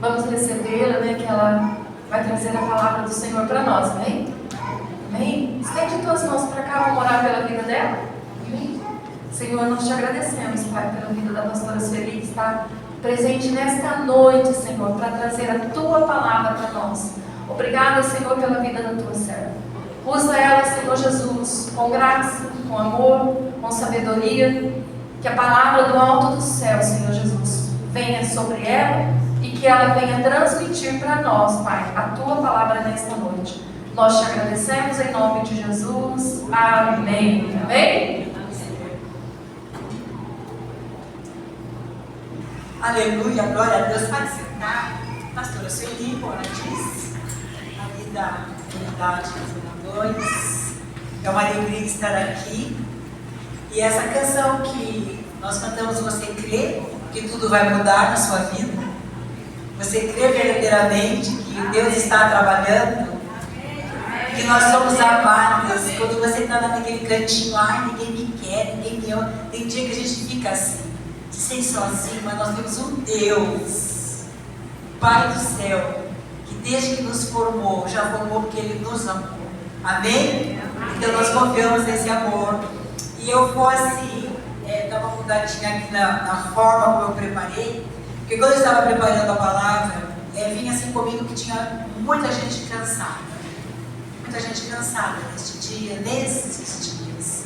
Vamos recebê-la, né? Que ela vai trazer a palavra do Senhor para nós, amém? Amém? Estende tuas mãos para cá, vamos orar pela vida dela. Amém? Senhor, nós te agradecemos, Pai, pela vida da pastora Sueli, que está presente nesta noite, Senhor, para trazer a tua palavra para nós. Obrigada, Senhor, pela vida da tua serva. Usa ela, Senhor Jesus, com graça, com amor, com sabedoria. Que a palavra do alto do céu, Senhor Jesus, venha sobre ela e que ela venha transmitir para nós, Pai, a tua palavra nesta noite. Nós te agradecemos em nome de Jesus. Amém. Amém? Aleluia, glória a Deus. Pode sentar. Pastora Sueli, boa noite. Ali da unidade dos senadores. É uma alegria estar aqui. E essa canção que nós cantamos, você crê que tudo vai mudar na sua vida? Você crê verdadeiramente que Deus está trabalhando? Que nós somos amados? Quando você está naquele cantinho, ai, ninguém me quer, ninguém me ama. Tem dia que a gente fica assim, se sente sozinho, mas nós temos um Deus, Pai do céu, que desde que nos formou, já formou porque Ele nos amou. Amém? Então nós confiamos nesse amor. E eu vou assim, dar uma mudadinha aqui na forma como eu preparei, porque quando eu estava preparando a palavra, vinha assim comigo que tinha muita gente cansada. Muita gente cansada neste dia, nesses dias.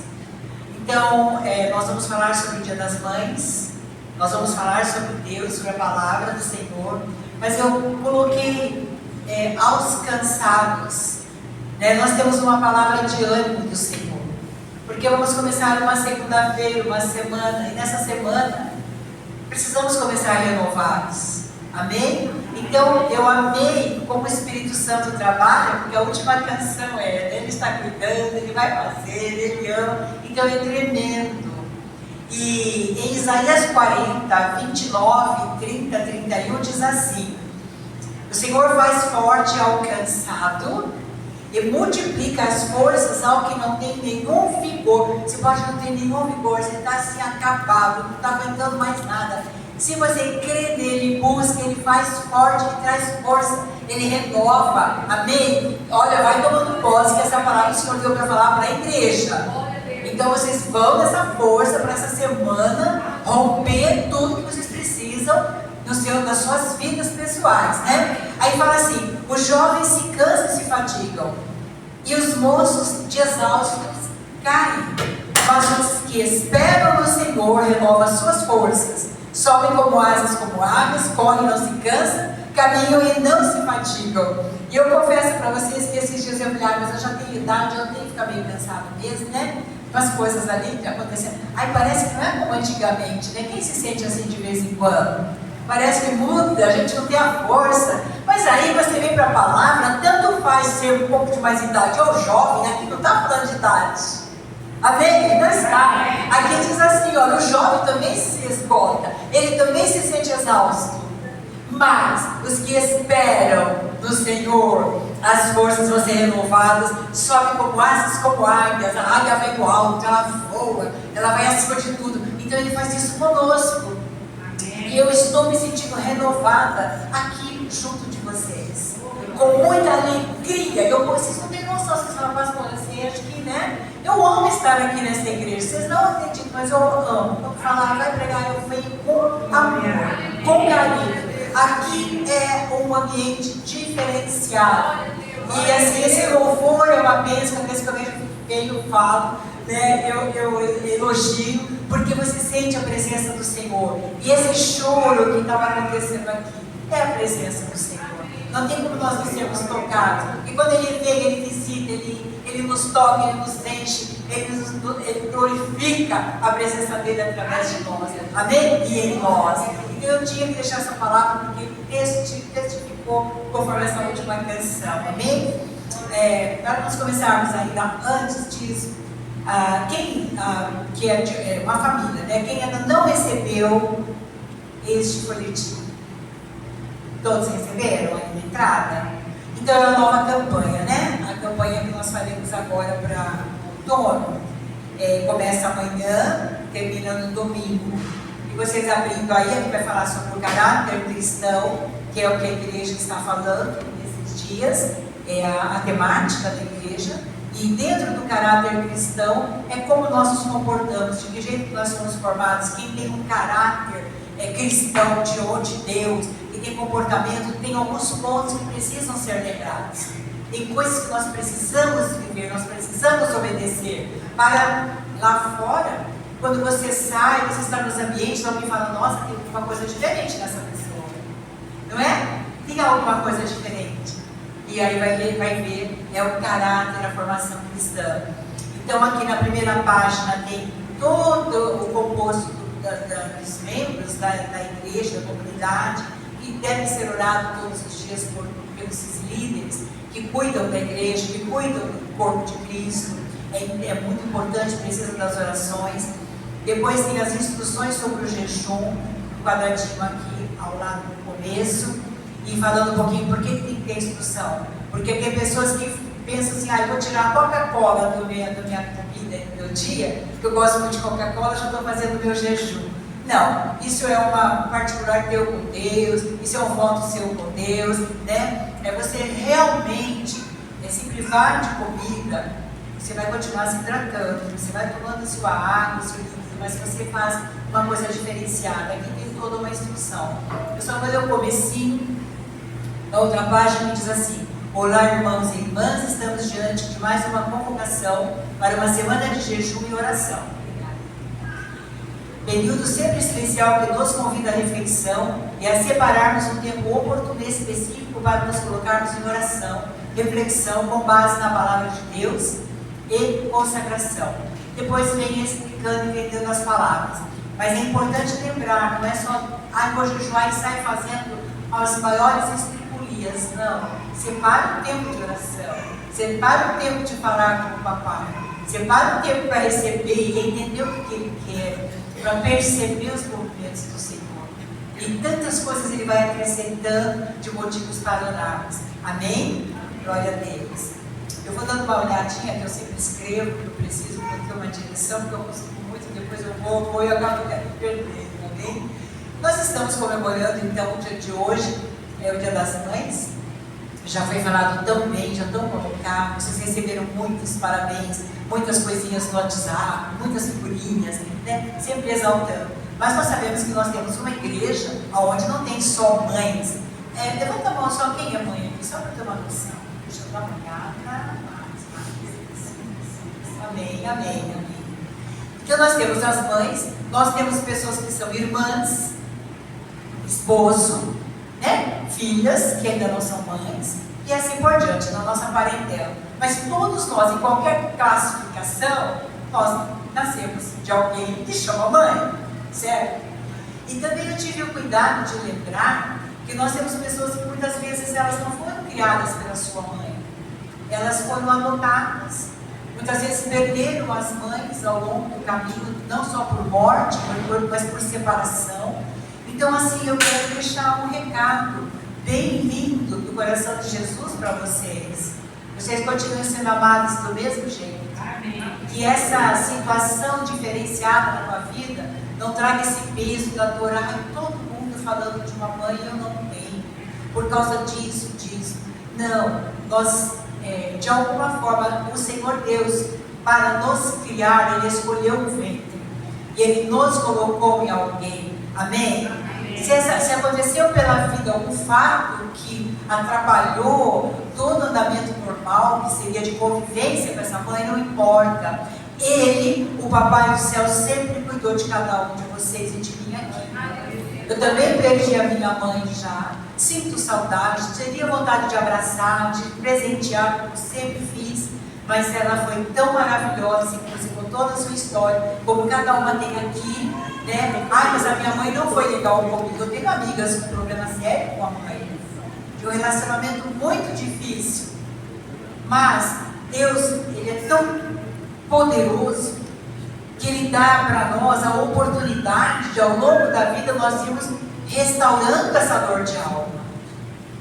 Então, nós vamos falar sobre o Dia das Mães, nós vamos falar sobre Deus, sobre a palavra do Senhor, mas eu coloquei aos cansados, né? Nós temos uma palavra de ânimo do Senhor. Porque vamos começar uma segunda-feira, uma semana, e nessa semana precisamos começar renovados. Amém? Então eu amei como o Espírito Santo trabalha, porque a última canção Ele está cuidando, Ele vai fazer, Ele ama. Então é tremendo. E em Isaías 40, 29, 30, 31 diz assim: o Senhor faz forte ao cansado e multiplica as forças ao que não tem nenhum vigor. Você pode não ter nenhum vigor, você está assim acabado, não está aguentando mais nada. Se você crê nele, busca, ele faz forte, ele traz força, ele renova. Amém? Olha, vai tomando posse que essa palavra o Senhor deu para falar para a igreja. Então vocês vão nessa força para essa semana romper tudo que vocês precisam nas suas vidas pessoais, né? Aí fala assim: os jovens se cansam e se fatigam, e os moços de exaustos caem, mas os que esperam no Senhor renovam as suas forças, sobem como asas como águias, correm e não se cansam, caminham e não se fatigam. E eu confesso para vocês que esses dias eu falei, mas eu já tenho idade, eu tenho que ficar meio cansado mesmo, né? As coisas ali acontecendo. Aí parece que não é como antigamente, né? Quem se sente assim de vez em quando? Parece que muda, a gente não tem a força. Mas aí você vem para a palavra, tanto faz ser um pouco de mais idade ou jovem, aqui não está falando de idade. Amém? Não está. Aqui diz assim, olha, o jovem também se esgota, ele também se sente exausto. Mas os que esperam no Senhor, as forças vão ser renovadas, sobem como asas, como águias. A águia vai no alto, ela voa, ela vai acima de tudo. Então ele faz isso conosco. E eu estou me sentindo renovada aqui junto de vocês, com muita alegria. Vocês não têm noção, vocês falam, pastor, assim, acho que, né? Eu amo estar aqui nessa igreja. Vocês não acreditam, mas eu amo. Vamos falar, vai pregar, eu venho com amor, com carinho. Aqui é um ambiente diferenciado. E assim, esse louvor é uma bênção, cada vez que eu falo, né, eu elogio, porque você sente a presença do Senhor. E esse choro que estava acontecendo aqui é a presença do Senhor. Não tem como nós não sermos tocados. E quando Ele vem, Ele visita, Ele nos toca, Ele nos enche, Ele glorifica a presença dEle através de nós. Amém? E em nós. Então eu tinha que deixar essa palavra, porque testificou conforme essa última canção. Amém? Para nós começarmos ainda antes disso, que é uma família, né? Quem ainda não recebeu este folhetim? Todos receberam a entrada? Então é uma nova campanha, né? A campanha que nós faremos agora para outono. Começa amanhã, termina no domingo. E vocês abrindo aí, a gente vai falar sobre o caráter cristão. que é o que a igreja está falando nesses dias, é a temática da igreja. E dentro do caráter cristão, é como nós nos comportamos, de que jeito que nós somos formados. Quem tem um caráter cristão de Deus, que tem comportamento, tem alguns pontos que precisam ser lembrados. Tem coisas que nós precisamos viver, nós precisamos obedecer. Para lá fora, quando você sai, você está nos ambientes, alguém fala, nossa, tem uma coisa diferente nessa pessoa. Não é? Tem alguma coisa diferente. E aí vai ver, é o caráter, a formação cristã. Então aqui na primeira página tem todo o composto dos membros da igreja, da comunidade, que deve ser orado todos os dias pelos líderes que cuidam da igreja, que cuidam do corpo de Cristo. É muito importante, precisa das orações. Depois tem as instruções sobre o jejum, um quadradinho aqui ao lado do começo. E falando um pouquinho, por que tem que ter instrução? Porque tem pessoas que pensam assim, eu vou tirar a Coca-Cola da minha comida, do meu dia, que eu gosto muito de Coca-Cola, já estou fazendo o meu jejum. Não, isso é uma particular teu com Deus, isso é um voto seu com Deus, né? É você realmente se privar de comida, você vai continuar se hidratando, você vai tomando sua água, seu líquido, mas você faz uma coisa diferenciada. Aqui tem toda uma instrução. Eu só vou ler o comecinho. Na outra página diz assim: olá, irmãos e irmãs, estamos diante de mais uma convocação para uma semana de jejum e oração. Período sempre especial que nos convida à reflexão e a separarmos um tempo oportuno e específico para nos colocarmos em oração, reflexão com base na palavra de Deus e consagração. Depois vem explicando e entendendo as palavras. Mas é importante lembrar, não é só, vou jejuar e sai fazendo as maiores estripulias. Não. Separa o tempo de oração. Separa o tempo de falar com o papai. Separa o tempo para receber e entender o que ele quer, para perceber os movimentos do Senhor. E tantas coisas ele vai acrescentando de motivos para orarmos. Amém? Glória a Deus. Eu vou dando uma olhadinha, que eu sempre escrevo, que eu preciso ter uma direção, porque eu consigo muito, depois eu vou e eu acabo me perdendo. Amém? Nós estamos comemorando então o dia de hoje, é o Dia das Mães. Já foi falado tão bem, já tão colocado, vocês receberam muitos parabéns, muitas coisinhas no WhatsApp, muitas figurinhas, né? Sempre exaltando. Mas nós sabemos que nós temos uma igreja onde não tem só mães. Levanta a mão só quem é mãe aqui, só para ter uma noção. Deixa eu dar uma olhada. Amém, amém, amém. Então nós temos as mães, nós temos pessoas que são irmãs, esposo, né? Filhas que ainda não são mães, e assim por diante, na nossa parentela. Mas todos nós, em qualquer classificação, nós nascemos de alguém que chama mãe, certo? E também eu tive o cuidado de lembrar que nós temos pessoas que muitas vezes elas não foram criadas pela sua mãe, elas foram adotadas. Muitas vezes perderam as mães ao longo do caminho, não só por morte, mas por separação. Então assim, eu quero deixar um recado bem lindo do coração de Jesus para vocês. Vocês continuem sendo amados do mesmo jeito. Amém. Que essa situação diferenciada na tua vida não traga esse peso da Torá e todo mundo falando de uma mãe e eu não tenho, por causa disso. Não, nós, de alguma forma, o Senhor Deus, para nos criar, Ele escolheu o ventre. E Ele nos colocou em alguém. Amém? Se aconteceu pela vida algum fato que atrapalhou todo o andamento normal, que seria de convivência com essa mãe, não importa. Ele, o Papai do Céu, sempre cuidou de cada um de vocês e de mim aqui. Eu também perdi a minha mãe já, sinto saudade, teria vontade de abraçar, de presentear, como sempre fiz, mas ela foi tão maravilhosa, inclusive com toda a sua história, como cada uma tem aqui, né? Mas a minha mãe não foi legal comigo. Eu tenho amigas com problema sério com a mãe, de um relacionamento muito difícil, mas Deus, Ele é tão poderoso, que Ele dá para nós a oportunidade de, ao longo da vida, nós irmos restaurando essa dor de alma.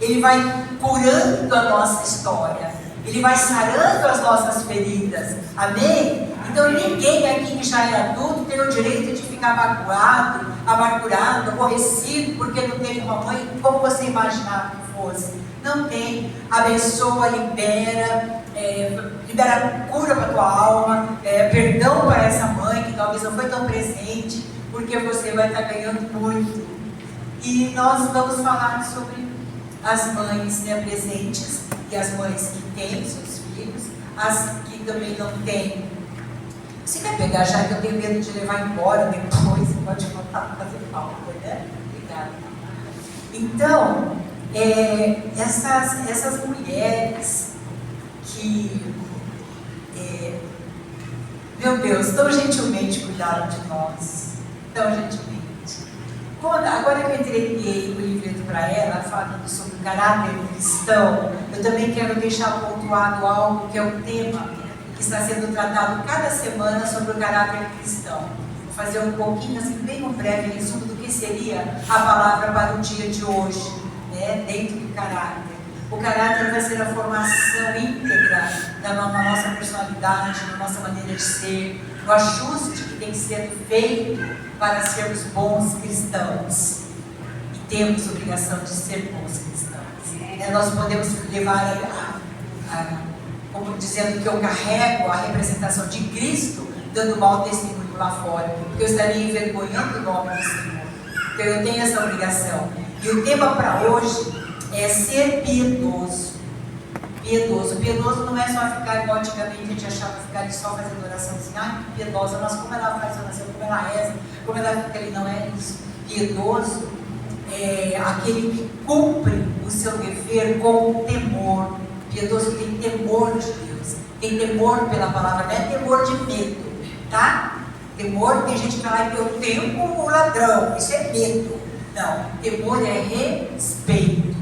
Ele vai curando a nossa história. Ele vai sarando as nossas feridas. Amém? Então ninguém aqui que já é adulto tem o direito de ficar magoado, amargurado, aborrecido, porque não teve uma mãe como você imaginava que fosse. Não tem. Abençoa, libera, libera cura para a tua alma, perdão para essa mãe que talvez não foi tão presente, porque você vai estar ganhando muito. E nós vamos falar sobre as mães, né, presentes, e as mães que têm seus filhos, as que também não têm. Você quer pegar já, que eu tenho medo de levar embora depois, pode voltar para fazer falta, né? Obrigada. Então, essas mulheres que, meu Deus, tão gentilmente cuidaram de nós, tão gentilmente. Agora que eu entreguei o livreto para ela, falando sobre o caráter cristão, eu também quero deixar pontuado algo que é um tema que está sendo tratado cada semana sobre o caráter cristão. Vou fazer um pouquinho, assim, bem um breve resumo do que seria a palavra para o dia de hoje, né, dentro do caráter. O caráter vai ser a formação íntegra da nossa personalidade, da nossa maneira de ser, o ajuste que tem que ser feito para sermos bons cristãos. E temos obrigação de ser bons cristãos. Nós podemos levar como dizendo que eu carrego a representação de Cristo, dando mau testemunho lá fora, porque eu estaria envergonhando o nome do Senhor. Então eu tenho essa obrigação. E o tema para hoje é ser piedoso. Piedoso. Piedoso não é só ficar igual antigamente, a gente achava ficar só fazendo oração assim, que piedosa, mas como ela faz oração, como ela reza, como ela fica ali, não é isso. Piedoso é aquele que cumpre o seu dever com temor. Piedoso tem temor de Deus, tem temor pela palavra, não é temor de medo, tá? Temor, tem gente que fala que eu tenho como ladrão, isso é medo. Não, temor é respeito,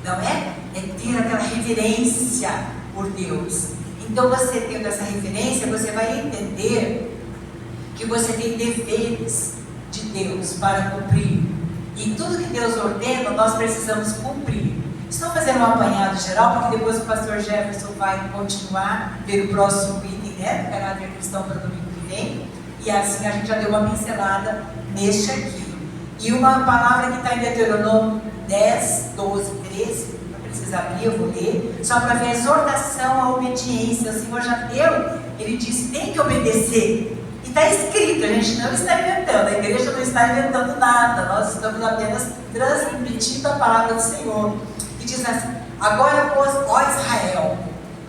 não é? É ter aquela reverência por Deus. Então você tendo essa reverência, você vai entender que você tem deveres de Deus para cumprir. E tudo que Deus ordena, nós precisamos cumprir. Estou fazendo um apanhado geral, porque depois o pastor Jefferson vai continuar, ver o próximo item, né, do caráter cristão para o domingo que vem. E assim a gente já deu uma pincelada neste aqui. E uma palavra que está em Deuteronômio 10, 12, 13, não precisa abrir, eu vou ler, só para ver a exortação à obediência. O Senhor já deu, ele disse, tem que obedecer. E está escrito, a gente não está inventando, a igreja não está inventando nada, nós estamos apenas transmitindo a palavra do Senhor. E diz assim, agora pois, ó Israel,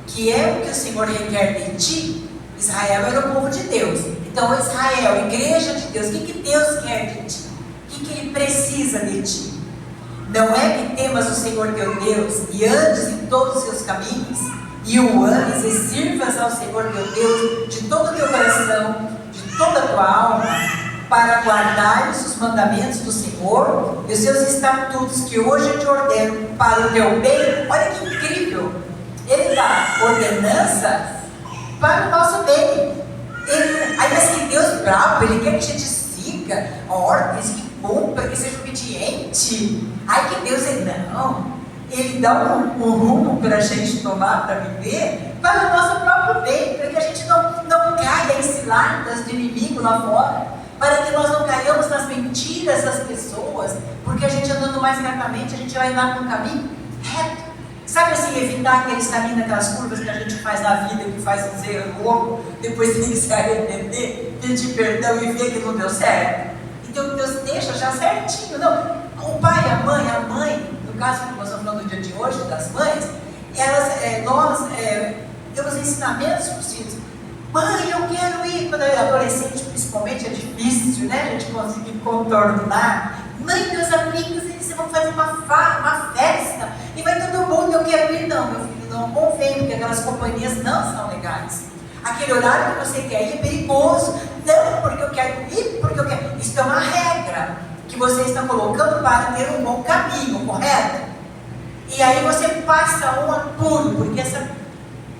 que é o que o Senhor requer de ti. Israel era o povo de Deus. Então Israel, igreja de Deus, o que Deus quer de ti? O que Ele precisa de ti? Não é que temas o Senhor teu Deus e andes em todos os seus caminhos, e o ames e sirvas ao Senhor teu Deus de todo o teu coração, de toda a tua alma, para guardares os mandamentos do Senhor e os seus estatutos que hoje eu te ordeno para o teu bem. Olha que incrível! Ele dá ordenança para o nosso bem. Mas que Deus bravo, Ele quer que a gente siga ordens, que cumpra, que seja obediente. Ai, que Deus não. Ele dá um rumo para a gente tomar, para viver, para o nosso próprio bem, para que a gente não caia em ciladas do inimigo lá fora, para que nós não caiamos nas mentiras das pessoas, porque a gente andando mais retamente, a gente vai andar no caminho reto. Sabe assim, evitar aqueles caminhos, aquelas curvas que a gente faz na vida, que faz uns erros loucos, depois tem que se arrepender, pedir perdão e ver que não deu certo. Então Deus deixa já certinho. Não, o pai, a mãe, no caso que nós estamos falando no dia de hoje, das mães, nós temos ensinamentos para os filhos. Mãe, eu quero ir. Quando é adolescente, principalmente, é difícil, né? A gente conseguir contornar. Mãe, meus amigos, eles vão fazer uma festa e vai todo mundo, eu quero ir. Não, meu filho, não convém, porque aquelas companhias não são legais. Aquele horário que você quer ir é perigoso. Não, porque eu quero ir, porque eu quero. Isso é uma regra que você está colocando para ter um bom caminho, correto? E aí você passa um apuro, porque essa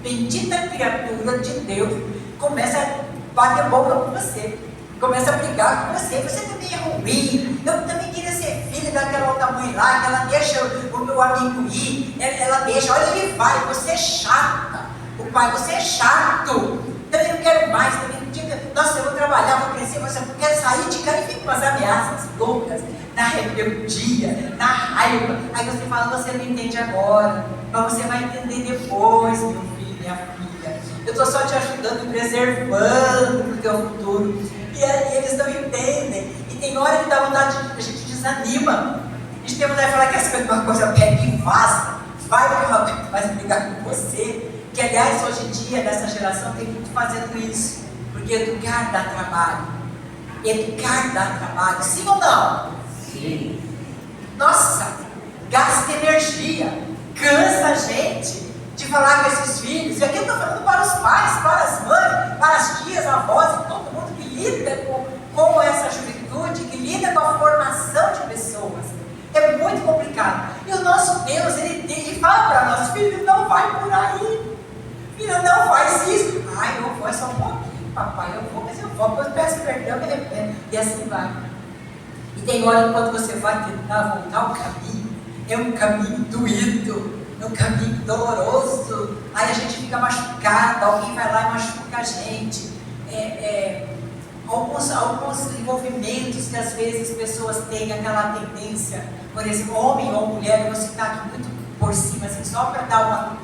bendita criatura de Deus começa a bater boca com você, começa a brigar com você. Você também é ruim. Eu também queria ser filha daquela outra mãe lá, que ela deixa o meu amigo ir, ela deixa, olha, ele vai, você é chata. O pai, você é chato. Então também não quero mais, também não diga, nossa, eu vou trabalhar, vou crescer, mas eu não quero sair de casa, e fica umas ameaças loucas, na rebeldia, na raiva. Aí você fala, você não entende agora, mas você vai entender depois, meu filho, minha filha. Eu estou só te ajudando e preservando para o teu futuro. E eles não entendem. E tem hora que dá vontade, a gente desanima. A gente tem vontade de falar que essa uma coisa pega e vaza. Vai brigar com você. Que, aliás, hoje em dia, nessa geração, tem muito fazendo isso. Porque educar dá trabalho. Educar dá trabalho. Sim ou não? Sim. Nossa, gasta energia. Cansa a gente de falar com esses filhos. E aqui eu estou falando para os pais, para as mães, para as tias, avós, e todo mundo que lida com essa juventude, que lida com a formação de pessoas. É muito complicado. E o nosso Deus, ele fala para nós, filho, não vai por aí. Filho, não faz isso. Ai, eu vou, é só um pouquinho, papai, eu vou, mas eu vou, eu peço perdão, me arrependo. E assim vai. E tem hora que quando você vai tentar voltar ao caminho, é um caminho doído, é um caminho doloroso. Aí a gente fica machucado, alguém vai lá e machuca a gente. Alguns envolvimentos que às vezes pessoas têm aquela tendência, por exemplo, homem ou mulher, eu vou citar aqui muito por cima, assim, só para dar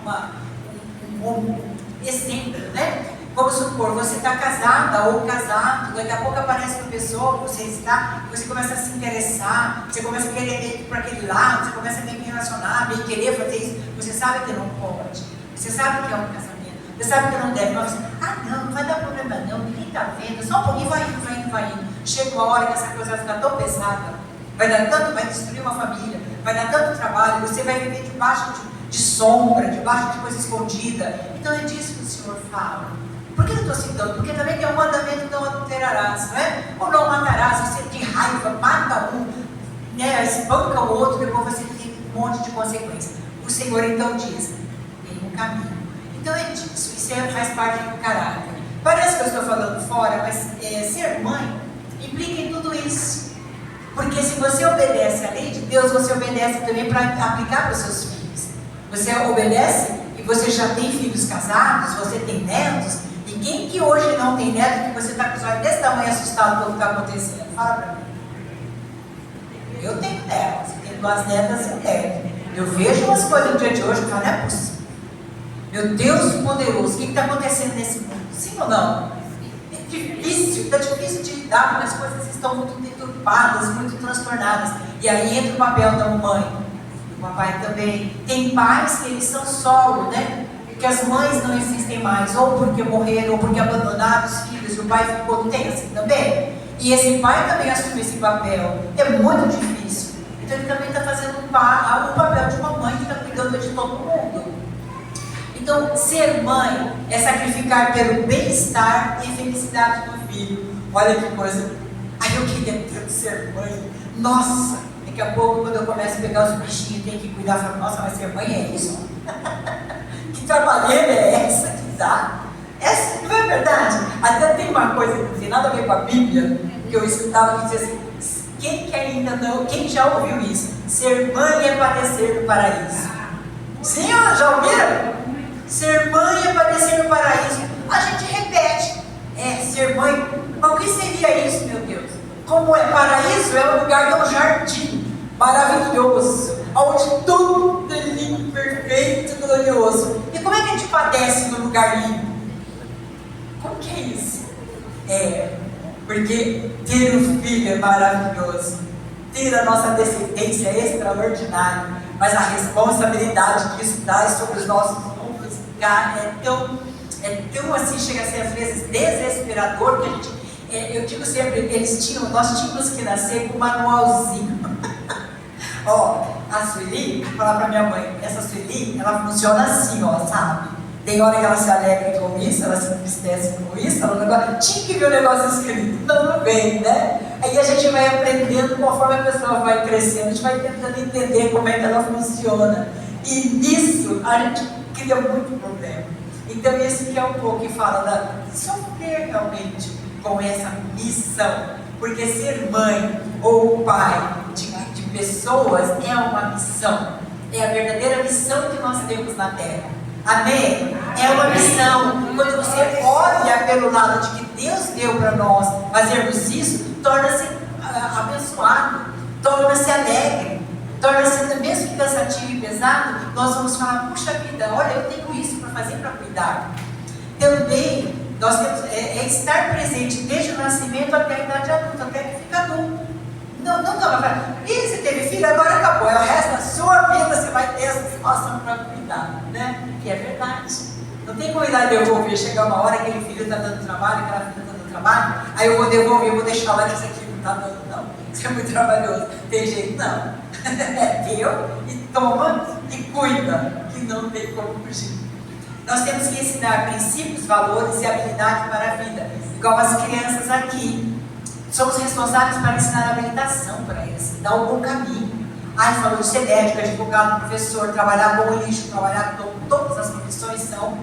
um exemplo, né? Vamos supor, você está casada ou casado, daqui a pouco aparece uma pessoa que você está, você começa a se interessar, você começa a querer ir para aquele lado, você começa a bem relacionar, bem querer fazer isso, você sabe que não pode, você sabe que é um casamento. Você sabe que não deve, mas você, não vai dar problema não, ninguém está vendo, só um pouquinho, vai indo. Chega uma hora que essa coisa vai ficar tão pesada, vai destruir uma família, vai dar tanto trabalho, você vai viver debaixo de sombra, debaixo de coisa escondida. Então é disso que o Senhor fala. Por que eu estou citando? Porque também tem um mandamento, não adulterarás, não é? Ou não matarás, você de raiva mata um, né, espanca o outro, depois você tem um monte de consequências. O Senhor então diz, tem um caminho. Então é disso, isso faz parte do caráter. Parece que eu estou falando fora, mas ser mãe implica em tudo isso. Porque se você obedece à lei de Deus, você obedece também para aplicar para os seus filhos. Você obedece e você já tem filhos casados, você tem netos, e quem que hoje não tem neto, que você está com os olhos desse tamanho assustado com o que está acontecendo? Fala para mim. Eu tenho netos, eu tenho 2 netas e um neto. Eu vejo umas coisas no dia de hoje que não é possível. Meu Deus poderoso, o que está acontecendo nesse mundo? Sim ou não? É difícil, está difícil de lidar, porque as coisas estão muito deturpadas, muito transtornadas. E aí entra o papel da mãe, do papai também. Tem pais que eles são solo, né? Que as mães não existem mais, ou porque morreram, ou porque abandonaram os filhos, e o pai ficou, não tem assim também? E esse pai também assume esse papel. É muito difícil. Então ele também está fazendo o papel de uma mãe que está cuidando de todo mundo. Então, ser mãe é sacrificar pelo bem-estar e felicidade do filho. Olha que coisa. Ai, eu queria tanto ser mãe. Nossa, daqui a pouco, quando eu começo a pegar os bichinhos, tem que cuidar. Falo, nossa, mas ser mãe é isso? Que trabalheira é essa que dá? Essa não é verdade? Até tem uma coisa que não tem nada a ver com a Bíblia, que eu escutava que dizia assim, quem já ouviu isso? Ser mãe é padecer no paraíso. Sim, já ouviram? Ser mãe é padecer no paraíso. A gente repete. Ser mãe. Mas o que seria isso, meu Deus? Como é paraíso? É um lugar, é um jardim maravilhoso, onde tudo é lindo, perfeito, glorioso. E como é que a gente padece no lugar lindo? Como que é isso? Porque ter um filho é maravilhoso. Ter a nossa descendência é extraordinário. Mas a responsabilidade que isso dá sobre os nossos ombros é tão assim, chega a ser às vezes desesperador, que a gente, eu digo sempre, nós tínhamos que nascer com um manualzinho. A Sueli, vou falar pra minha mãe, essa Sueli, ela funciona assim, sabe? Tem hora que ela se alegra com isso, ela se entristece com isso, tinha que ver o negócio escrito, não vem, né? Aí a gente vai aprendendo, conforme a pessoa vai crescendo, a gente vai tentando entender como é que ela funciona. E nisso a gente cria muito problema. Então esse que é um pouco que fala de sofrer realmente com essa missão. Porque ser mãe ou pai de pessoas é uma missão. É a verdadeira missão que nós temos na Terra. Amém? É uma missão. Quando você olha pelo lado de que Deus deu para nós fazermos isso, torna-se abençoado, torna-se alegre, torna-se, mesmo que cansativo e pesado, nós vamos falar, puxa vida, olha, eu tenho isso para fazer, para cuidar. Também, nós temos, estar presente desde o nascimento até a idade adulta, até que fica adulto. Não vai falar, e você teve filho, agora acabou, é o resto da sua vida, você vai ter essa situação para cuidar, né? Que é verdade. Não tem como ir lá devolver, chegar uma hora que aquele filho está dando trabalho, aquela filha está dando trabalho, aí eu vou devolver, eu vou deixar lá que isso aqui não está dando, não. Isso é muito trabalhoso. Tem jeito, não. É teu e toma e cuida, que não tem como fugir. Nós temos que ensinar princípios, valores e habilidade para a vida. Igual as crianças aqui. Somos responsáveis para ensinar a habilitação para eles, dar um bom caminho. Falou de ser médico, advogado, professor, trabalhar com o lixo, trabalhar com todas as profissões são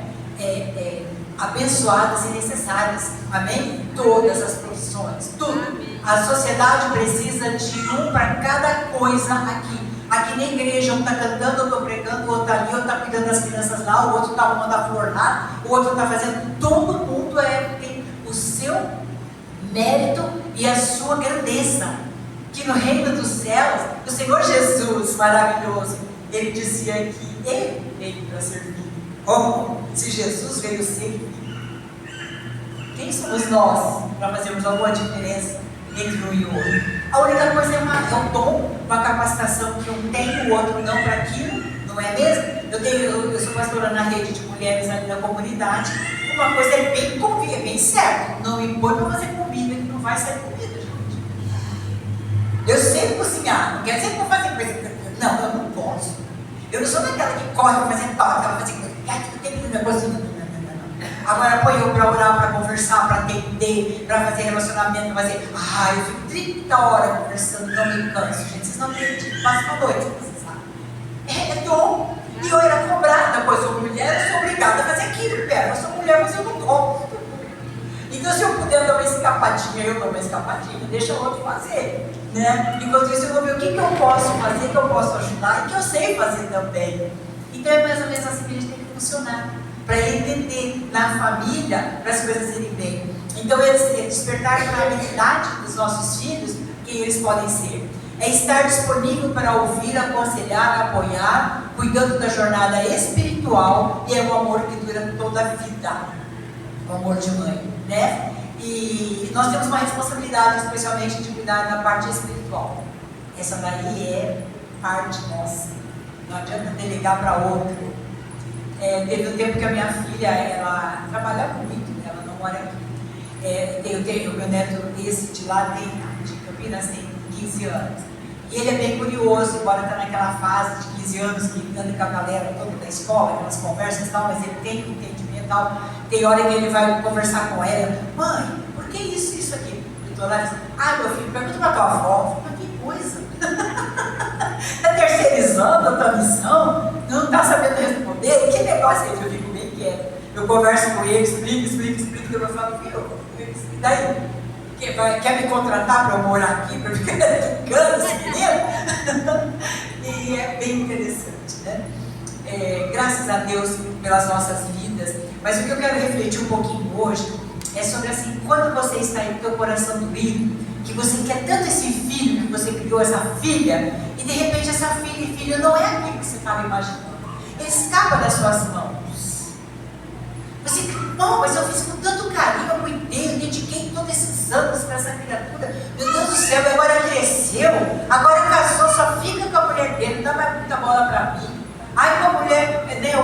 abençoadas e necessárias. Amém? Todas as profissões, tudo. A sociedade precisa de um para cada coisa aqui. Aqui na igreja, um está cantando, eu estou pregando, o outro está ali, o outro está cuidando das crianças lá, o outro está arrumando a flor lá, o outro está fazendo. Todo mundo tem o seu mérito e a sua grandeza. Que no reino dos céus, o Senhor Jesus, maravilhoso, Ele dizia que Ele veio para servir. Como se Jesus veio servir. Quem somos nós para fazermos alguma diferença entre um e o outro? A única coisa é um dom, uma capacitação que um tem e o outro não para aquilo, não é mesmo? Eu sou pastora na rede de mulheres ali na comunidade. Uma coisa é bem certo, não me põe para fazer comida que não vai sair comida, gente. Eu sei cozinhar, não quer dizer que vou fazer coisa. Não, eu não posso. Eu não sou daquela que corre para fazer pau, aquela que tem que negócio. Não. Agora põe eu para orar, para conversar, para atender, para fazer relacionamento, para fazer. Eu fico 30 horas conversando, não me canso, gente. Vocês não acreditam, passa uma noite, vocês sabem. É dom. E eu era cobrada, pois sou mulher, eu sou obrigada a fazer aquilo. Eu sou mulher, mas eu não dou. Então, se eu puder dar uma escapadinha, eu dou uma escapadinha, deixa o outro fazer. Né? Enquanto isso, eu vou ver o que eu posso fazer, que eu posso ajudar e que eu sei fazer também. Então, é mais ou menos assim que a gente tem que funcionar. Para entender na família, para as coisas irem bem. Então, despertar para a habilidade dos nossos filhos, quem eles podem ser. É estar disponível para ouvir, aconselhar, apoiar, cuidando da jornada espiritual, e é um amor que dura toda a vida. O amor de mãe, né? E nós temos uma responsabilidade, especialmente, de cuidar da parte espiritual. Essa daí é parte nossa. Não adianta delegar para outro. Teve um tempo que a minha filha, ela trabalha muito, né? Ela não mora aqui. O meu neto esse de lá, de Campinas, tem 15 anos. E ele é bem curioso, embora está naquela fase de 15 anos que anda com a galera toda da escola, aquelas conversas e tal, mas ele tem entendimento e tal. Tem hora que ele vai conversar com ela, mãe, por que isso aqui? Eu estou lá e diz, meu filho, pergunta para tua avó. Mas que coisa! Está terceirizando a tua missão? Não está sabendo responder? Que negócio é esse? Eu fico bem quieto. Eu converso com ele, explico, eu falo, e daí? Quer me contratar para eu morar aqui, para ficar educando esse menino? E é bem interessante, né? Graças a Deus pelas nossas vidas. Mas o que eu quero refletir um pouquinho hoje é sobre assim, quando você está aí com o teu coração doído, que você quer tanto esse filho, que você criou essa filha, e de repente essa filha e filho não é aquilo que você estava imaginando. Ele escapa das suas mãos. Você, não, mas eu fiz com tanto carinho, eu cuidei, eu dediquei todos esses anos para essa criatura. Meu Deus do céu, agora cresceu, agora casou, só fica com a mulher dele, não dá mais muita bola para mim. Com a mulher, também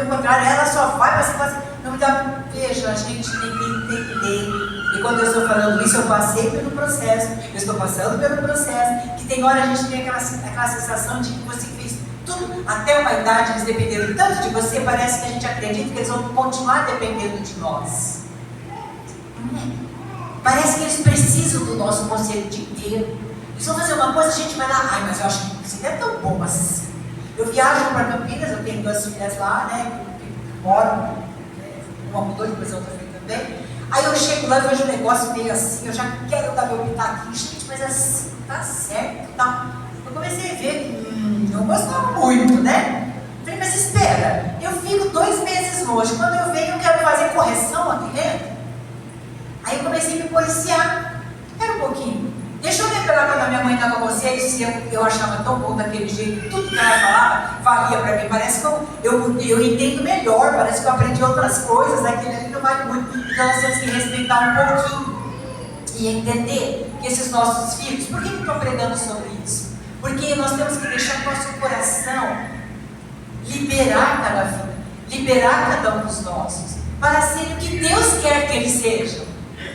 o contrário, ela só vai para cima, não me dá. Veja, a gente tem que entender. E quando eu estou falando isso, eu passei pelo processo, eu estou passando pelo processo, que tem hora a gente tem aquela sensação de que você fez tudo, até uma idade eles dependeram tanto de você, parece que a gente acredita que eles vão continuar dependendo de nós. Parece que eles precisam do nosso conselho o dia inteiro. Eles vão fazer uma coisa, a gente vai lá, mas eu acho que isso não é tão bom assim. Eu viajo para Campinas, eu tenho 2 filhas lá, né, que moram, uma mudou, depois a outra foi também. Aí eu chego lá e vejo um negócio meio assim, eu já quero dar meu pitaquinho, gente, mas assim, tá certo, tá. Eu comecei a ver que não gostava muito, né? Falei, mas espera, eu fiz fico 2 meses longe. Quando eu venho, eu quero fazer correção aqui dentro. Aí eu comecei a me policiar. Espera um pouquinho. Deixa eu lembrar quando a minha mãe estava com vocês, e eu achava tão bom daquele jeito, tudo que ela falava valia para mim. Parece que eu entendo melhor, parece que eu aprendi outras coisas, daquele ali não vale muito. Então nós temos que respeitar um pouquinho e entender que esses nossos filhos, por que eu estou pregando sobre isso? Porque nós temos que deixar o nosso coração liberar cada vida, liberar cada um dos nossos, para ser o que Deus quer que eles sejam.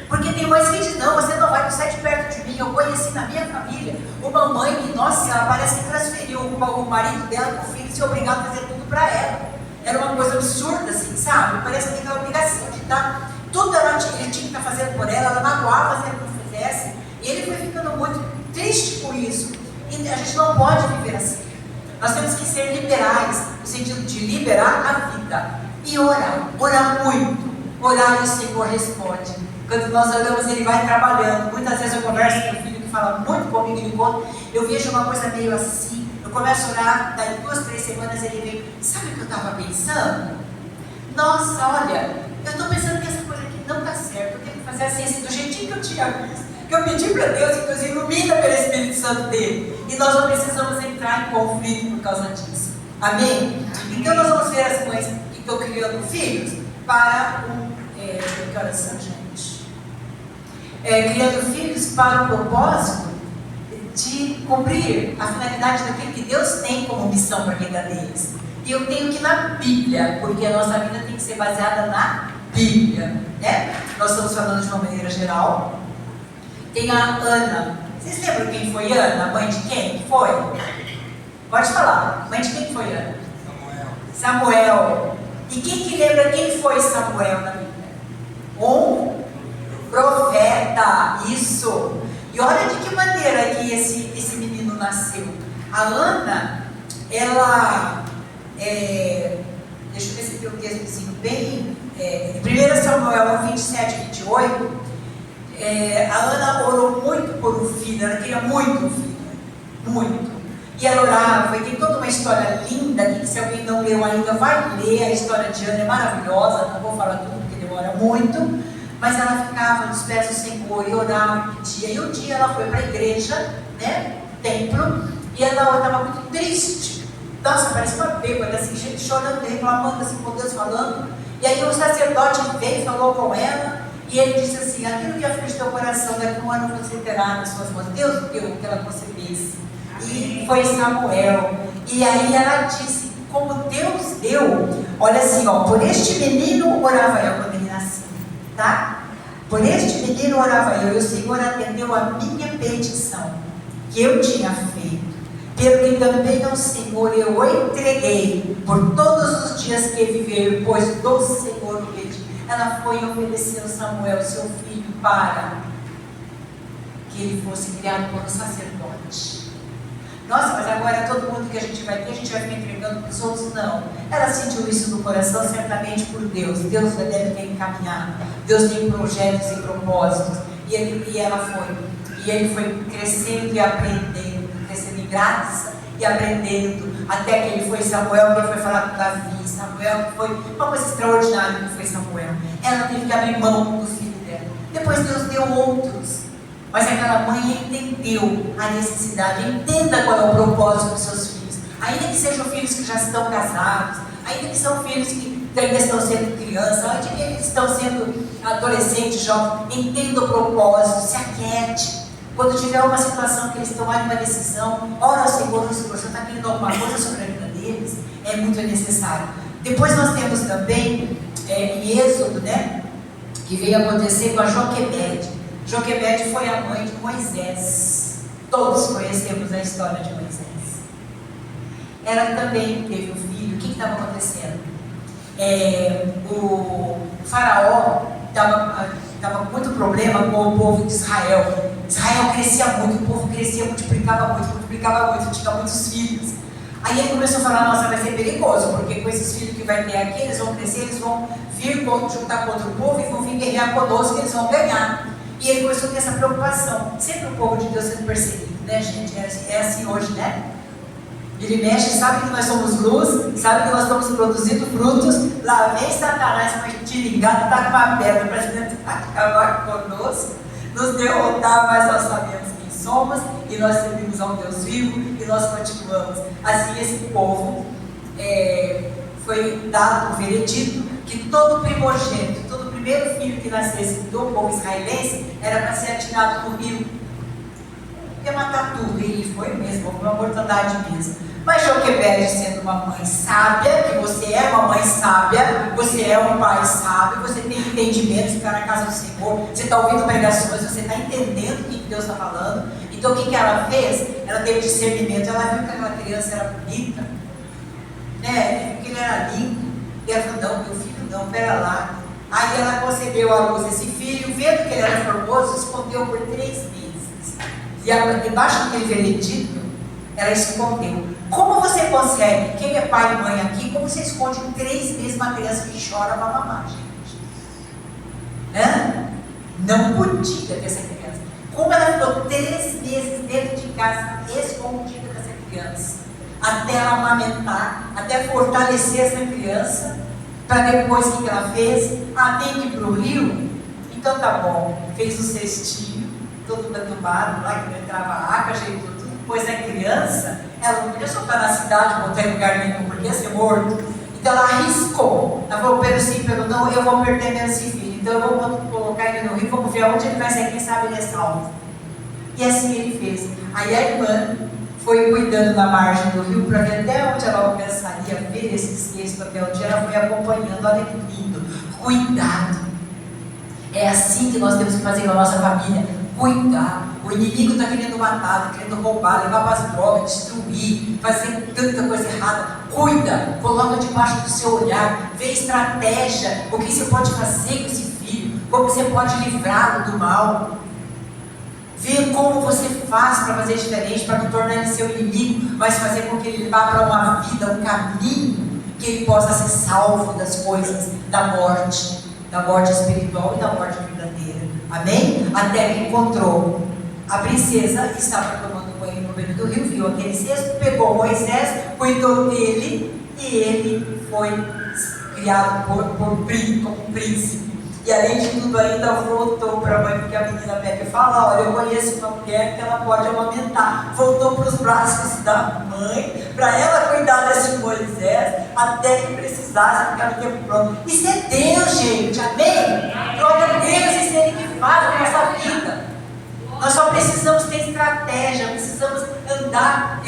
Porque tem mães que dizem, não, você não vai sair de perto de mim. Eu conheci na minha família uma mãe que, nossa, ela parece que transferiu o marido dela para o filho ser obrigado a fazer tudo para ela. Era uma coisa absurda, assim, sabe? Parece que tem aquela obrigação de dar tudo, ele tinha que estar fazendo por ela magoava se ele não fizesse. E ele foi ficando muito triste por isso. E a gente não pode viver assim. Nós temos que ser liberais, no sentido de liberar a vida. E orar muito. Orar e o Senhor responde. Quando nós oramos, Ele vai trabalhando. Muitas vezes eu converso com o filho que fala muito comigo, ele conta, eu vejo uma coisa meio assim, eu começo a orar, daí 2, 3 semanas ele vem, sabe o que eu estava pensando? Nossa, olha, eu estou pensando que essa coisa aqui não está certa, eu tenho que fazer assim, do jeitinho que eu tinha visto, que eu pedi para Deus, que Deus ilumina pelo Espírito Santo dele, e nós não precisamos entrar em conflito por causa disso. Amém? Então nós vamos ver as mães que estão criando filhos para que horas são, gente? Criando filhos para o propósito de cumprir a finalidade daquilo que Deus tem como missão para a vida deles. E eu tenho que ir na Bíblia, porque a nossa vida tem que ser baseada na Bíblia, né? Nós estamos falando de uma maneira geral. Tem a Ana. Vocês lembram quem foi Ana? Mãe de quem foi? Pode falar. Mãe de quem foi Ana? Samuel. E quem que lembra quem foi Samuel na Bíblia? Um profeta, isso. E olha de que maneira que esse menino nasceu. A Ana, ela, deixa eu ver se tem um textozinho bem, 1 Samuel 27, 28, a Ana orou muito por um filho, ela queria muito um filho, muito. E ela orava, e tem toda uma história linda, que se alguém não leu ainda, vai ler. A história de Ana é maravilhosa, não vou falar tudo porque demora muito. Mas ela ficava nos pés do Senhor e orava, pedia. E um dia ela foi para a igreja, né, templo, e ela estava muito triste. Nossa, parece uma bêbada, assim, gente chorando, reclamando assim com Deus, falando. E aí o sacerdote veio, falou com ela, e ele disse assim, aquilo que aflige teu coração, daqui a um ano você terá nas suas mãos. Deus deu o que ela concebesse. E foi Samuel. E aí ela disse, como Deus deu, olha assim, ó, por este menino orava eu quando ele nasceu. Tá? Por este menino orava eu, e o Senhor atendeu a minha petição, que eu tinha feito, pelo que também ao Senhor eu o entreguei, por todos os dias que viver, pois do Senhor o pedi. Ela foi e ofereceu Samuel, seu filho, para que ele fosse criado por um sacerdote. Nossa, mas agora todo mundo que a gente vai ter, a gente vai ficar entregando para os outros? Não. Ela sentiu isso no coração, certamente por Deus. Deus deve ter encaminhado. Deus tem projetos e propósitos. E ela foi. E ele foi crescendo e aprendendo, crescendo em graça e aprendendo, até que ele foi Samuel, que ele foi falar com Davi. Samuel, que foi uma coisa extraordinária que foi Samuel. Ela teve que abrir mão do filho dela. Depois Deus deu outros. Mas aquela mãe entendeu a necessidade, entenda qual é o propósito dos seus filhos. Ainda que sejam filhos que já estão casados, ainda que são filhos que ainda estão sendo crianças, ainda que eles estão sendo adolescentes, jovens, entenda o propósito, se aquiete. Quando tiver uma situação que eles tomarem uma decisão, ora ao Senhor, o Senhor está querendo alguma coisa sobre a vida deles, é muito necessário. Depois nós temos também, em Êxodo, né, que veio acontecer com a Joquebede. Joquebede foi a mãe de Moisés. Todos conhecemos a história de Moisés. Ela também teve um filho. O que estava acontecendo? O faraó estava com muito problema com o povo de Israel. Israel crescia muito, o povo crescia, multiplicava muito, tinha muitos filhos. Aí ele começou a falar, nossa, vai ser perigoso, porque com esses filhos que vai ter aqui, eles vão crescer, eles vão vir juntar contra o povo e vão vir guerrear conosco, eles vão ganhar. E ele começou a ter essa preocupação. Sempre o povo de Deus sendo perseguido, né, gente? É assim hoje, né? Ele mexe, sabe que nós somos luz, sabe que nós estamos produzindo frutos. Lá vem Satanás com uma tiringada, está com uma pedra para tentar acabar conosco, nos derrotar, mas nós sabemos quem somos e nós servimos a um Deus vivo e nós continuamos. Assim, esse povo foi dado o veredito que todo primogênito, todo primeiro filho que nascesse do povo israelense era para ser atirado no rio. Ia matar tudo, e foi mesmo, uma mortandade mesmo. Mas Joquebede, sendo uma mãe sábia, que você é uma mãe sábia, você é um pai sábio, você tem entendimento, você está na casa do Senhor, você está ouvindo pregações, você está entendendo o que Deus está falando. Então o que ela fez? Ela teve discernimento, ela viu que aquela criança era bonita, né? Que ele era lindo, e ela falou, não, meu filho não, pera lá. Aí ela concebeu à luz esse filho, vendo que ele era formoso, escondeu por 3 meses. E debaixo daquele veredito, ela escondeu. Como você consegue, quem é pai e mãe aqui, como você esconde em 3 meses uma criança que chora para mamar, gente? Não podia ter essa criança. Como ela ficou 3 meses dentro de casa, escondida dessa criança, até ela amamentar, até fortalecer essa criança, para depois o que ela fez? Tem que ir para o rio? Então tá bom, fez um cestinho, todo entubado lá, que não entrava água, ajeitou tudo, pôs a criança, ela não podia soltar na cidade, botar em lugar nenhum, porque ia ser morto. Então ela arriscou, ela falou, pelo sim, pelo não, eu vou perder meu filho, então eu vou colocar ele no rio, vamos ver onde ele vai sair, quem sabe ele é salvo. E assim ele fez. Aí a irmã foi cuidando na margem do rio para ver até onde ela alcançaria ver esses textos, até onde ela foi acompanhando, olha que lindo, cuidado. É assim que nós temos que fazer com a nossa família, cuidar. O inimigo está querendo matar, está querendo roubar, levar para as drogas, destruir, fazer tanta coisa errada. Cuida, coloca debaixo do seu olhar, vê estratégia, o que você pode fazer com esse filho, como você pode livrá-lo do mal. Vê como você faz para fazer diferente, para não tornar ele seu inimigo, mas fazer com que ele vá para uma vida, um caminho, que ele possa ser salvo das coisas da morte espiritual e da morte verdadeira. Amém? Até que encontrou. A princesa estava tomando banho no beco do rio, viu aquele cesto, pegou Moisés, cuidou dele e ele foi criado como um príncipe. E além de tudo ainda voltou para a mãe, porque a menina pega e fala, olha, eu conheço uma mulher que ela pode amamentar. Voltou para os braços da mãe, para ela cuidar desse Moisés, até que precisasse ficar no tempo pronto. Isso é Deus, gente, amém? Glória a Deus, isso é Ele que faz na nossa vida. Nós só precisamos ter estratégia, precisamos andar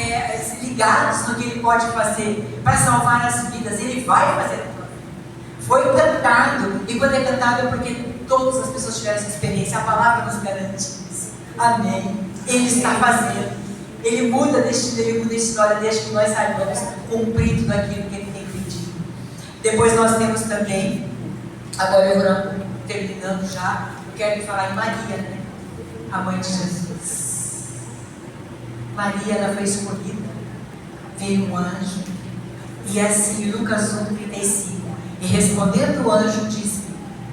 ligados no que Ele pode fazer para salvar as vidas. Ele vai fazer. Foi cantado, e quando é cantado é porque todas as pessoas tiveram essa experiência, a palavra nos garante isso. Amém. Ele está fazendo. Ele muda destino, Ele muda a história, desde que nós saibamos cumprir tudo aquilo que Ele tem pedido. Depois nós temos também, agora eu vou terminando já, eu quero falar em Maria, né? A mãe de Jesus. Maria, ela foi escolhida, veio um anjo, e assim, Lucas 1:35, e respondendo o anjo, disse,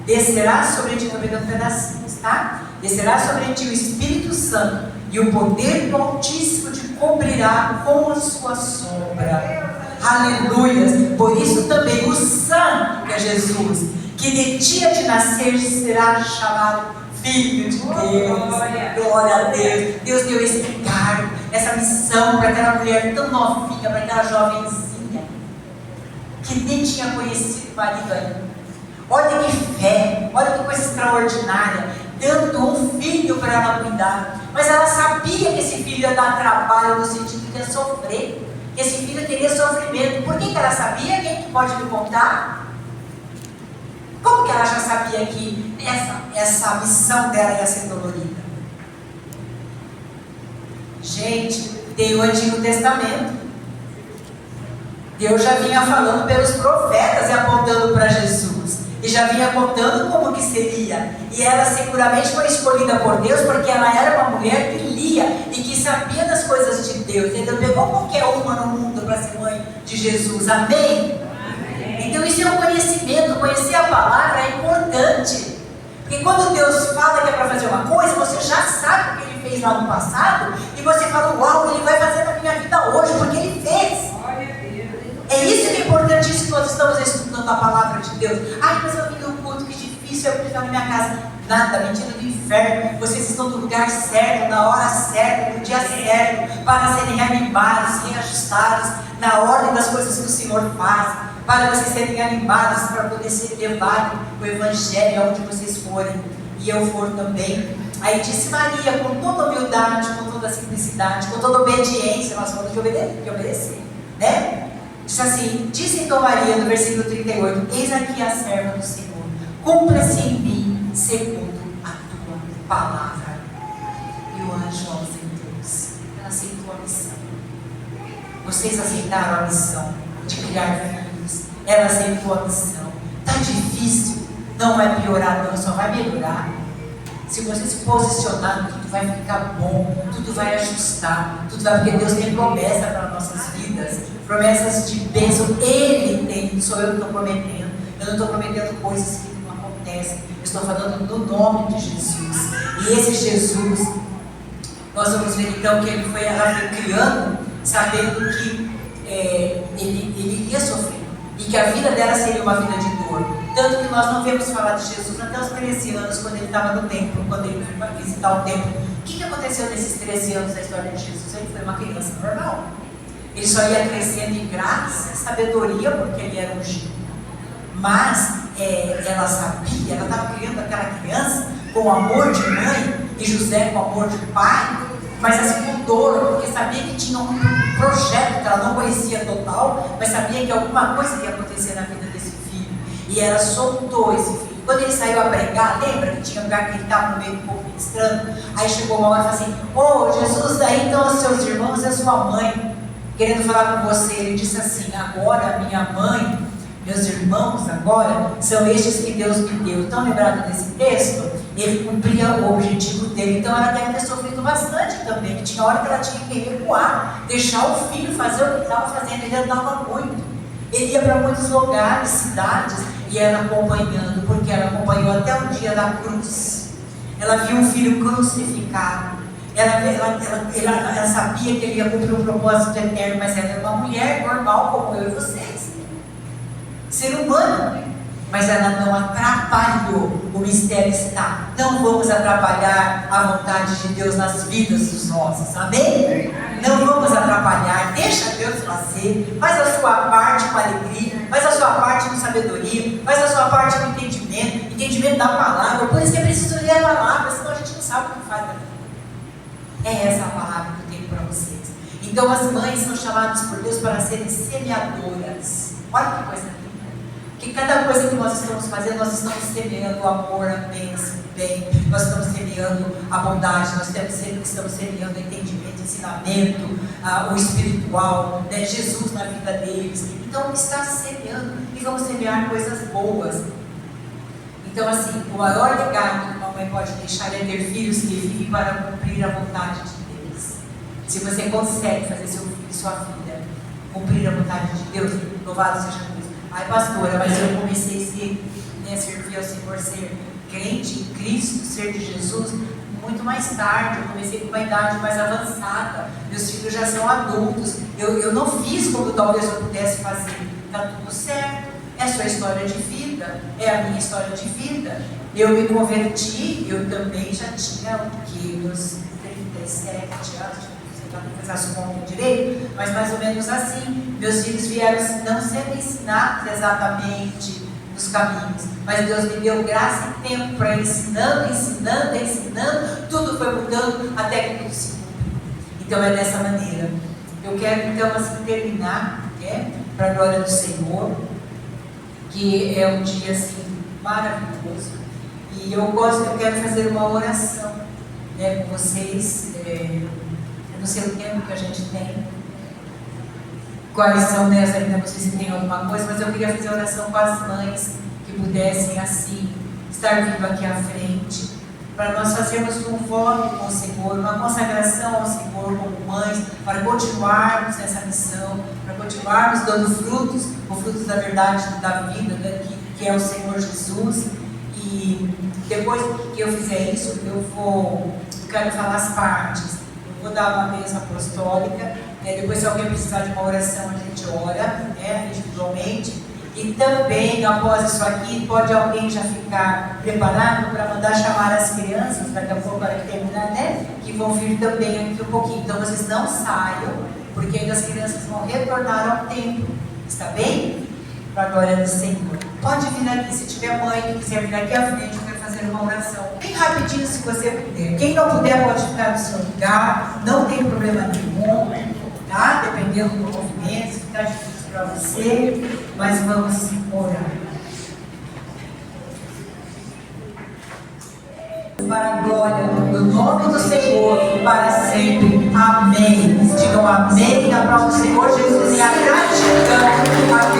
descerá sobre ti, estou pegando pedacinhos, tá? Descerá sobre ti o Espírito Santo, e o poder do Altíssimo te cobrirá com a sua sombra. Aleluia! Por isso também o Santo, que é Jesus, que de ti há de nascer, será chamado Filho de Deus. Glória a Deus. Deus deu esse encargo, essa missão para aquela mulher tão novinha, para aquela jovenzinha que nem tinha conhecido o marido ainda. Olha que fé, olha que coisa extraordinária, dando um filho para ela cuidar. Mas ela sabia que esse filho ia dar trabalho, no sentido de ia sofrer, que esse filho teria sofrimento. Por que ela sabia? Quem que pode me contar? Como que ela já sabia que essa missão dela ia ser dolorida? Gente, tem o Antigo Testamento. Deus já vinha falando pelos profetas e apontando para Jesus. E já vinha contando como que seria. E ela seguramente foi escolhida por Deus porque ela era uma mulher que lia e que sabia das coisas de Deus. Ele não pegou qualquer uma no mundo para ser mãe de Jesus. Amém? Então isso é um conhecimento. Conhecer a palavra é importante. Porque quando Deus fala que é para fazer uma coisa, você já sabe o que Ele fez lá no passado, e você fala, uau, ele vai fazer na minha vida hoje, porque ele fez. É isso que é importante, isso que nós estamos estudando a palavra de Deus. Ai, mas eu vim no culto, que difícil, eu estar na minha casa. Nada, mentira do inferno. Vocês estão no lugar certo, na hora certa, no dia certo, para serem reanimados, reajustados, na ordem das coisas que o Senhor faz, para vocês serem animados, para poder ser levado o Evangelho aonde vocês forem, e eu for também. Aí disse Maria, com toda humildade, com toda simplicidade, com toda obediência, nós falamos de obedecer, né? Diz assim, disse então Maria, no versículo 38, eis aqui a serva do Senhor, cumpra-se em mim, segundo a tua palavra. E o anjo ausentou-se. Ela aceitou a missão. Vocês aceitaram a missão de criar filhos. Ela aceitou a missão. Está difícil, não vai piorar não, só vai melhorar. Se você se posicionar, tudo vai ficar bom, tudo vai ajustar, tudo vai, porque Deus tem promessa para nossas vidas, promessas de bênção, Ele tem, não sou eu que estou prometendo, eu não estou prometendo coisas que não acontecem, eu estou falando no nome de Jesus, e esse Jesus, nós vamos ver então que ela foi criando, sabendo que ele iria sofrer, e que a vida dela seria uma vida de dor. Tanto que nós não vemos falar de Jesus até os 13 anos, quando ele estava no templo, quando ele foi visitar o templo. O que aconteceu nesses 13 anos da história de Jesus? Ele foi uma criança normal. Ele só ia crescendo em graça e sabedoria, porque ele era ungido. Mas ela sabia, ela estava criando aquela criança com o amor de mãe e José com o amor de pai, mas assim com dor, porque sabia que tinha um projeto que ela não conhecia total, mas sabia que alguma coisa ia acontecer na vida desse filho. E ela soltou esse filho. Quando ele saiu a pregar, lembra que tinha um lugar que ele estava no meio do povo ministrando? Aí chegou uma hora e falou assim, ô Jesus, daí então os seus irmãos e a sua mãe querendo falar com você. Ele disse assim, agora minha mãe, meus irmãos agora, são estes que Deus me deu. Estão lembrados desse texto? Ele cumpria o objetivo dele. Então ela deve ter sofrido bastante também, que tinha hora que ela tinha que recuar, deixar o filho fazer o que estava fazendo. Ele andava muito, ele ia para muitos lugares, cidades, e ela acompanhando, porque ela acompanhou até o dia da cruz. Ela viu o filho crucificado. Ela sabia que ele ia cumprir um propósito eterno, mas ela era uma mulher normal como eu e vocês, ser humano, mas ela não atrapalhou. O mistério está, não vamos atrapalhar a vontade de Deus nas vidas dos nossos, amém? Não vamos atrapalhar, deixa Deus fazer, faz a sua parte com alegria, faz a sua parte com sabedoria, faz a sua parte com entendimento da palavra. Por isso que é preciso ler a palavra, senão a gente não sabe o que faz da vida. É essa a palavra que eu tenho para vocês. Então as mães são chamadas por Deus para serem semeadoras. Olha que coisa linda. Que cada coisa que nós estamos fazendo, nós estamos semeando o amor, a bênção, o bem, nós estamos semeando a bondade, nós estamos semeando o entendimento, o ensinamento, o espiritual, né? Jesus na vida deles. Então está semeando e vamos semear coisas boas. Então assim, o maior legado que uma mãe pode deixar é ter filhos que vivem para cumprir a vontade de Deus. Se você consegue fazer seu filho e sua filha cumprir a vontade de Deus, louvado seja Deus. Ai pastora, mas eu comecei a servir ao Senhor, ser crente em Cristo, ser de Jesus, muito mais tarde. Eu comecei com uma idade mais avançada, meus filhos já são adultos, eu não fiz como talvez eu pudesse fazer. Está tudo certo, é a sua história de vida, é a minha história de vida. Eu me converti, eu também já tinha o quê? Meus 37 anos, não fiz as contas direito, mas mais ou menos assim. Meus filhos vieram não sendo ensinados exatamente nos caminhos, mas Deus me deu graça e tempo para ensinando, tudo foi mudando até que tudo se cumpre. Então é dessa maneira. Eu quero então assim terminar, para a glória do Senhor, que é um dia assim maravilhoso, e eu quero fazer uma oração com vocês. Eu não sei o tempo que a gente tem, quais são nessa ainda, não sei se tem alguma coisa, mas eu queria fazer oração com as mães que pudessem assim estar vindo aqui à frente, para nós fazermos um voto com o Senhor, uma consagração ao Senhor como mães, para continuarmos nessa missão, para continuarmos dando frutos, os frutos da verdade da vida, que é o Senhor Jesus. E depois que eu fizer isso, eu quero falar as partes. Eu vou dar uma bênção apostólica, depois se alguém precisar de uma oração, a gente ora, individualmente. E também, após isso aqui, pode alguém já ficar preparado para mandar chamar as crianças, daqui a pouco, para terminar, que vão vir também aqui um pouquinho. Então vocês não saiam, porque ainda as crianças vão retornar ao templo. Está bem? Para a glória do Senhor. Pode vir aqui, se tiver mãe que quiser vir aqui à frente, eu quero fazer uma oração. Bem rapidinho, se você puder. Quem não puder, pode ficar no seu lugar, não tem problema nenhum, tá? Dependendo do movimento, se ficar difícil para você, mas vamos orar. Para a glória do nome do Senhor, para sempre. Amém. Digam amém na prova do Senhor Jesus e a gratidão.